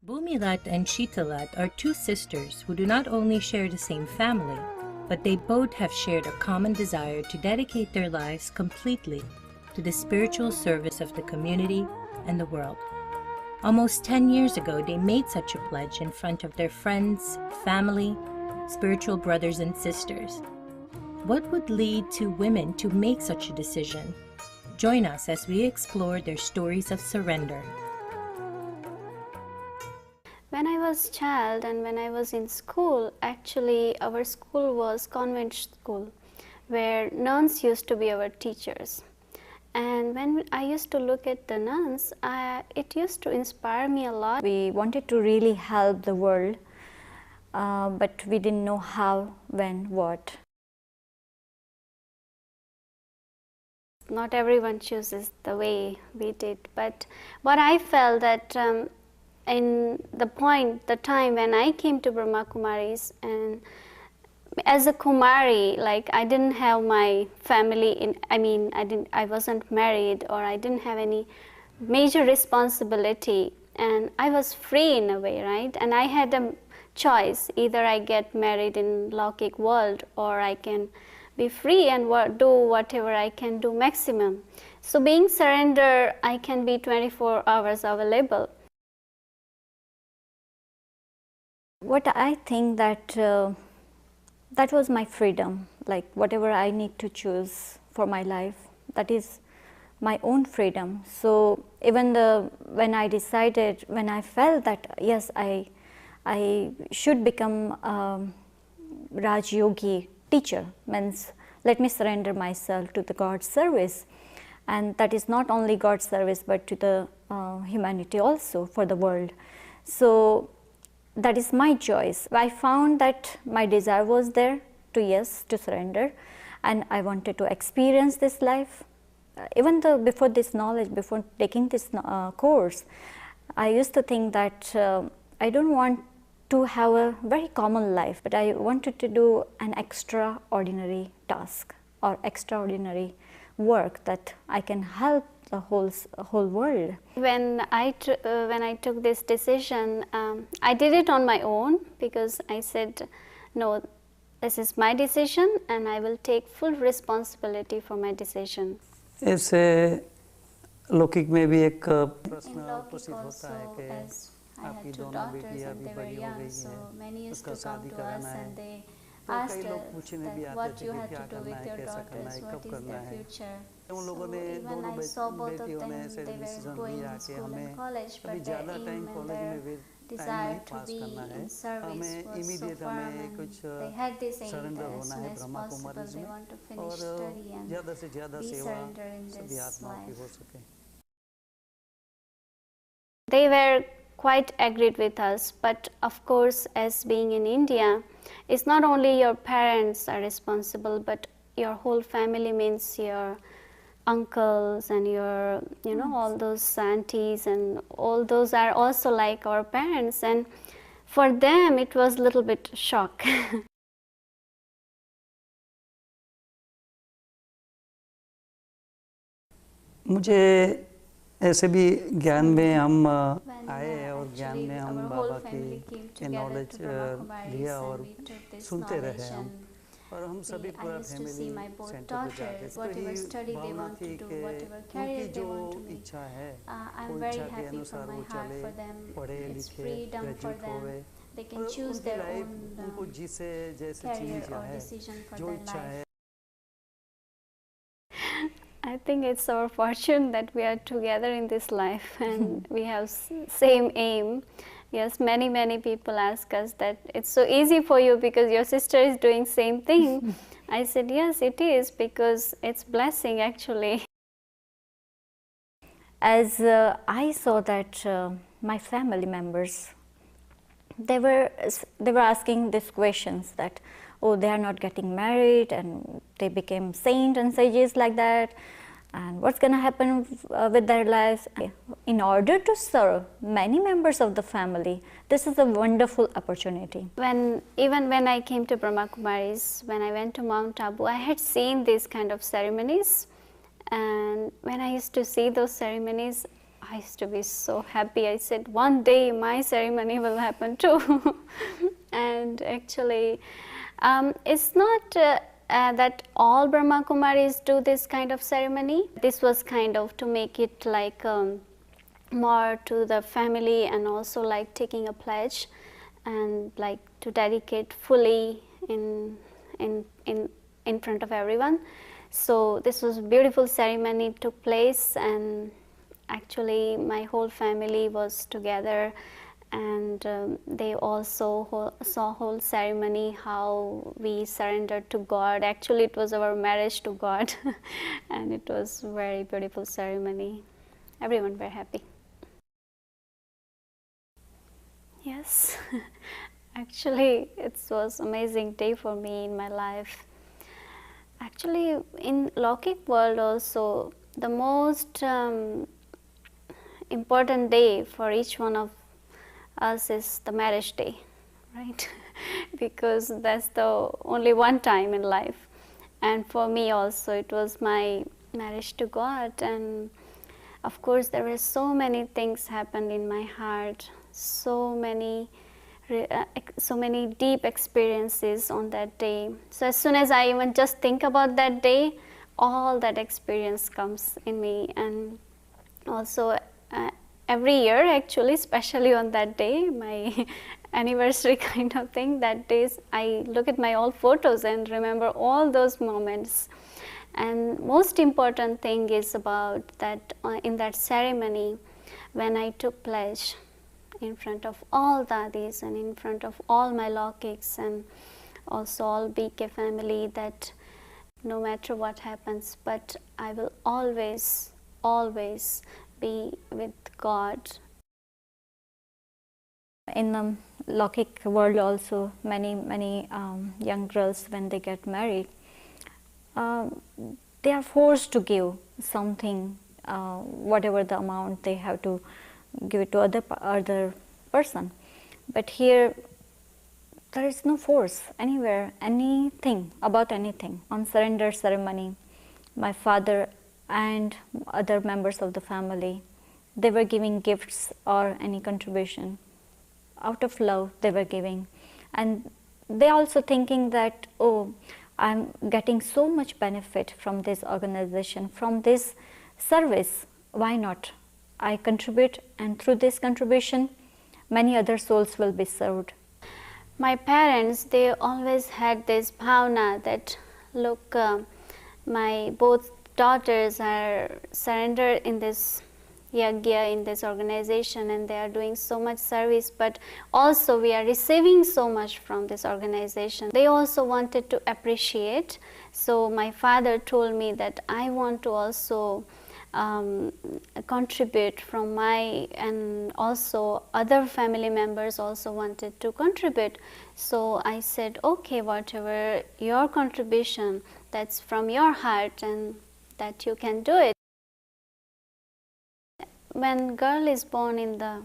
Bhumilat and Shitalat are two sisters who do not only share the same family, but they both have shared a common desire to dedicate their lives completely to the spiritual service of the community and the world. Almost 10 years ago, they made such a pledge in front of their friends, family, spiritual brothers and sisters. What would lead two women to make such a decision? Join us as we explore their stories of surrender. When I was child and when I was in school, actually our school was convent school where nuns used to be our teachers. And when I used to look at the nuns, it used to inspire me a lot. We wanted to really help the world, but we didn't know how, when, what. Not everyone chooses the way we did, but what I felt that in the time when I came to Brahma Kumaris, and as a Kumari, like I didn't have my family I wasn't married, or I didn't have any major responsibility, and I was free in a way, right? And I had a choice, either I get married in Laukik world or I can be free and do whatever I can do maximum. So being surrender, I can be 24 hours available. What I think that that was my freedom, like whatever I need to choose for my life, that is my own freedom. So even when I felt that yes, I should become Raj Yogi teacher, means let me surrender myself to the God's service, and that is not only God's service but to the humanity also, for the world. So that is my choice. I found that my desire was there to surrender, and I wanted to experience this life. Even though before this knowledge, before taking this course, I used to think that I don't want to have a very common life, but I wanted to do an extraordinary task or extraordinary work that I can help the whole world. When I took this decision, I did it on my own, because I said, no, this is my decision and I will take full responsibility for my decision. ऐसे लौकिक में भी एक प्रश्न उपस्थित होता है कि आपकी दोनों बेटियां भी बड़ी हो गई हैं, उसका शादी कराना है, तो कई लोग पूछने भी आते थे कि क्या करना है, कैसा करना है, कब करना है। उन लोगों ने दोनों बेटियों ने ऐसे डिसीजन लिया कि हमें अभी ज़्यादा टाइम कॉलेज में टाइम नहीं पास करना है, हमें इमीडिएट हमें कुछ सरेंडर होना है ब्रह्मा कुमारीज में, और ज़्यादा से ज़्यादा सेवा सभी आत्माओं की हो सके। They were quite agreed with us, but of course, as being in India, it's not only your parents are responsible, but your whole family, means your uncles and your, all those aunties, and all those are also like our parents, and for them it was a little bit shock. मुझे ऐसे भी ज्ञान में हम आए और ज्ञान में हम बाबा की नॉलेज लिया और सुनते रहे हम, और हम सभी पूरा फैमिली सेंटर पे जाते थे। तो ये भावना थी कि उनकी जो इच्छा है वो इच्छा के अनुसार वो चले, पढ़े लिखे, ग्रेजुएट होवे, और उनकी लाइफ उनको जिसे जैसे चीनी चाहे, जो इच्छा है। I think it's our fortune that we are together in this life and we have same aim. Yes, many people ask us that it's so easy for you because your sister is doing same thing. I said yes, it is, because it's blessing actually. As I saw that my family members, they were asking these questions that, oh, they are not getting married and they became saints and sages like that, and what's going to happen with their lives. In order to serve many members of the family, this is a wonderful opportunity. Even when I came to Brahma Kumaris, when I went to Mount Abu, I had seen these kind of ceremonies, and when I used to see those ceremonies, I used to be so happy. I said, one day my ceremony will happen too. And actually, it's not that all Brahma Kumaris do this kind of ceremony. This was kind of to make it like more to the family, and also like taking a pledge and like to dedicate fully in front of everyone. So this was a beautiful ceremony took place, and actually my whole family was together, and they also saw whole ceremony how we surrendered to God. Actually it was our marriage to God and it was very beautiful ceremony. Everyone were happy. Yes, actually it was amazing day for me in my life. Actually in Lokik world also, the most important day for each one of us is the marriage day, right? Because that's the only one time in life. And for me also it was my marriage to God, and of course there were so many things happened in my heart, so many deep experiences on that day. So as soon as I even just think about that day, all that experience comes in me. And also every year actually, especially on that day, my anniversary kind of thing, that days I look at my old photos and remember all those moments. And most important thing is about that in that ceremony, when I took pledge in front of all dadis and in front of all my Laukiks and also all BK family, that no matter what happens, but I will always, always be with God. In the Lokik world also, many young girls, when they get married, they are forced to give something, whatever the amount they have to give it to other person. But here there is no force anywhere, anything about anything. On surrender ceremony, my father and other members of the family, they were giving gifts or any contribution. Out of love they were giving, and they also thinking that, oh, I'm getting so much benefit from this organization, from this service, why not I contribute, and through this contribution many other souls will be served. My parents, they always had this bhavana that, look, my both daughters are surrendered in this yagya, in this organization, and they are doing so much service, but also we are receiving so much from this organization. They also wanted to appreciate. So my father told me that I want to also contribute from my, and also other family members also wanted to contribute. So I said, okay, whatever your contribution, that's from your heart and that you can do it. When girl is born in the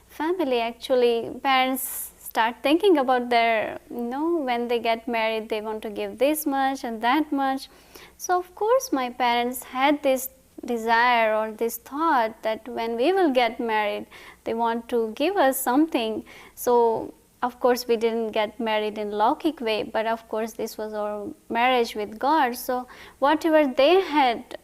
family, actually parents start thinking about their, when they get married, they want to give this much and that much. So of course my parents had this desire or this thought that when we will get married, they want to give us something. So of course we didn't get married in Lokik way, but of course this was our marriage with God. So whatever they had,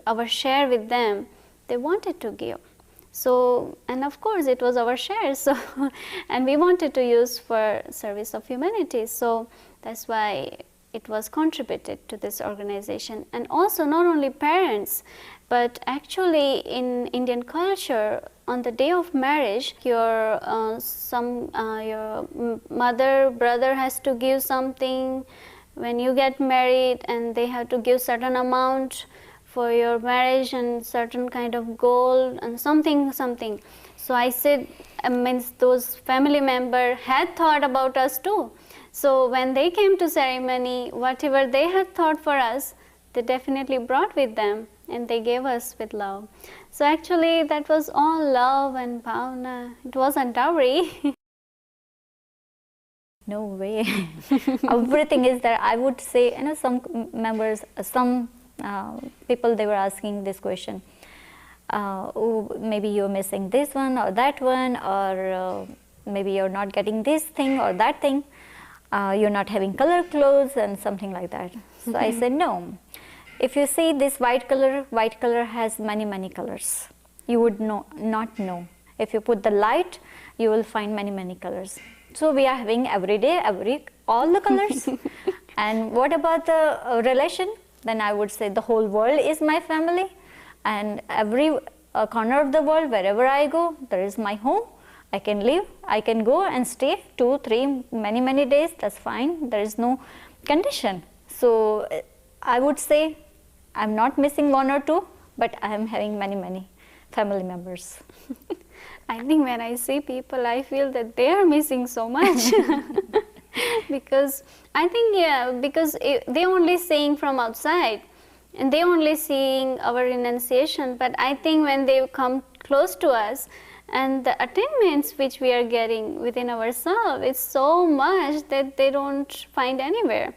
our share with them, they wanted to give. So, and of course it was our share, so and we wanted to use for service of humanity. So that's why it was contributed to this organization. And also not only parents, but actually in Indian culture, on the day of marriage, your mother, brother has to give something when you get married, and they have to give certain amount for your marriage and certain kind of gold and something. So I said, means those family member had thought about us too. So when they came to ceremony, whatever they had thought for us, they definitely brought with them, and they gave us with love. So actually that was all love and bhavana. It wasn't dowry. No way. Everything is there. I would say, some members, some people, they were asking this question. oh, maybe you're missing this one or that one, or maybe you're not getting this thing or that thing, you're not having color clothes and something like that. So I said, no. If you see this white color has many colors. You would not know. If you put the light, you will find many colors. So we are having every day, all the colors. And what about the relation? Then I would say the whole world is my family, and every corner of the world, wherever I go, there is my home. I can live, I can go and stay 2, 3, many days, that's fine. There is no condition. So I would say I'm not missing 1 or 2, but I am having many family members. I think when I see people, I feel that they are missing so much. Because I think, because they're only seeing from outside and they're only seeing our renunciation. But I think when they come close to us and the attainments which we are getting within ourselves, it's so much that they don't find anywhere.